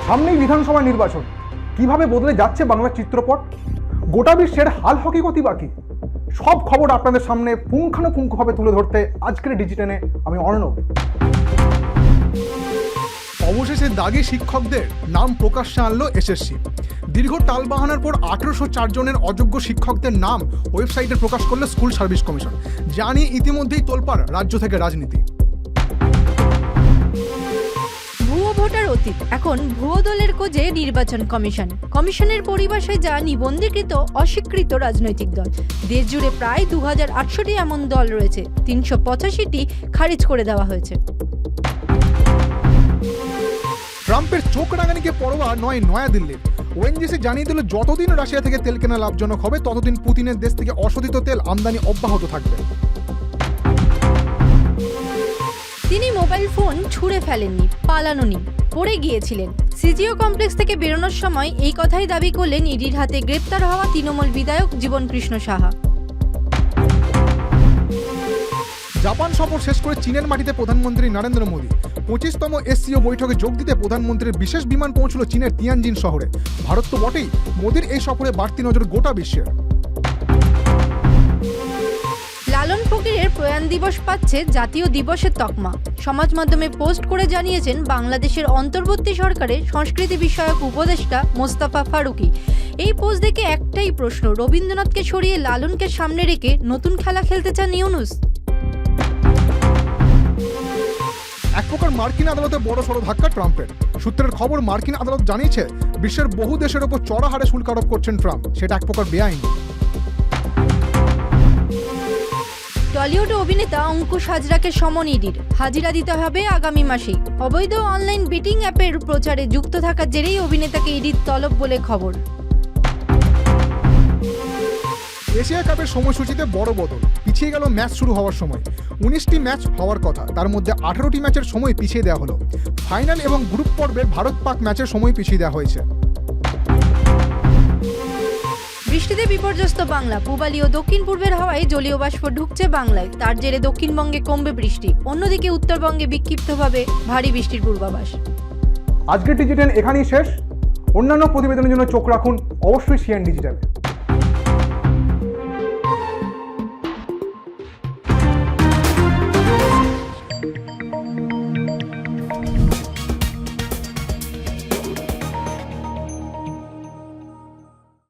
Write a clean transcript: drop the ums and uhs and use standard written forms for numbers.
সামনেই বিধানসভা নির্বাচন, কিভাবে বদলে যাচ্ছে বাংলার চিত্রপট, গোটা বিশ্বের হাল হকিকতি বাকি সব খবর আপনাদের সামনে পুঙ্খানুপুঙ্খভাবে তুলে ধরতে আজকের ডিজিটেনে আমি অর্ণব। অবশেষে দাগি শিক্ষকদের নাম প্রকাশ্যে আনলো এসএসসি। দীর্ঘ টালবাহানার পর 1804 জনের অযোগ্য শিক্ষকদের নাম ওয়েবসাইটে প্রকাশ করলো স্কুল সার্ভিস কমিশন। যা নিয়ে ইতিমধ্যেই তোলপাড় রাজ্য থেকে রাজনীতি। ভুয়ো ভোটার অতীত, এখন ভুয়ো দলের খোঁজে নির্বাচন কমিশন। কমিশনের পরিভাষায় যা নিবন্ধীকৃত অস্বীকৃত রাজনৈতিক দল। দেশ জুড়ে প্রায় 2800টি এমন দল রয়েছে, 385টি খারিজ করে দেওয়া হয়েছে। ট্রাম্পের চোখ রাঙানিকে পরোয়া নয় নয়াদিল্লির। ওএনজিসি জানিয়ে দিল, যতদিন রাশিয়া থেকে তেল কেনা লাভজনক হবে ততদিন পুতিনের দেশ থেকে অশোধিত তেল আমদানি অব্যাহত থাকবে। তিনি মোবাইল ফোন ছুঁড়ে ফেলেননি, পালানোনি, পড়ে গিয়েছিলেন। সিজিও কমপ্লেক্স থেকে বেরোনোর সময় এই কথাই দাবি করলেন ইডির হাতে গ্রেপ্তার হওয়া তৃণমূল বিধায়ক জীবন কৃষ্ণ সাহা। জাপান সফর শেষ করে চীনের মাটিতে প্রধানমন্ত্রী নরেন্দ্র মোদী। 25তম এসসিও বৈঠকে যোগ দিতে প্রধানমন্ত্রীর বিশেষ বিমান পৌঁছল চীনের তিয়ানজিন শহরে। ভারত তো বটেই, মোদীর এই সফরে বাড়তি নজর গোটা বিশ্বের। লালন ফকিরের প্রয়াণ দিবস পাচ্ছে জাতীয় দিবসের তকমা। সমাজ মাধ্যমে পোস্ট করে জানিয়েছেন বাংলাদেশের অন্তর্বর্তী সরকারের সংস্কৃতি বিষয়ক উপদেষ্টা মোস্তফা ফারুকী। এই পোস্ট দেখে একটাই প্রশ্ন, রবীন্দ্রনাথকে সরিয়ে লালনকে সামনে রেখে নতুন খেলা খেলতে চান ইউনূস? এক প্রকার মার্কিন আদালতে বড়সড় ধাক্কা ট্রাম্পের। সূত্রের খবর, মার্কিন আদালত জানিয়েছে বিশ্বের বহু দেশের ওপর চড়া হারে শুল্ক আরোপ করছেন ট্রাম্প, সেটা এক প্রকার বেআইনি। টলিউড অভিনেতা অঙ্কুশ হাজরাকে সমন ইডির, হাজিরা দিতে হবে আগামী মাসেই। অবৈধ অনলাইন বেটিং অ্যাপের প্রচারে যুক্ত থাকার জেরেই অভিনেতাকে ইডির তলব বলে খবর। এশিয়া কাপের সময়সূচিতে বড় বদল, পিছিয়ে গেল ম্যাচ শুরু হওয়ার সময়। 19টি ম্যাচ হওয়ার কথা, তার মধ্যে 18টি ম্যাচের সময় পিছিয়ে দেওয়া হলো। ফাইনাল এবং গ্রুপ পর্বের ভারত পাক ম্যাচের সময় পিছিয়ে দেওয়া হয়েছে। বৃষ্টিতে বিপর্যস্ত বাংলা, পূবালি ও দক্ষিণ পূর্বের হাওয়ায় জলীয় বাষ্প ঢুকছে বাংলায়, তার জেরে দক্ষিণবঙ্গে কমবে বৃষ্টি। অন্যদিকে উত্তরবঙ্গে বিক্ষিপ্তভাবে ভারী বৃষ্টির পূর্বাভাস। আজকের ডিজিটেন এখানেই শেষ। অন্যান্য প্রতিবেদনের জন্য চোখ রাখুন অবশ্যই সিএন ডিজিটালে।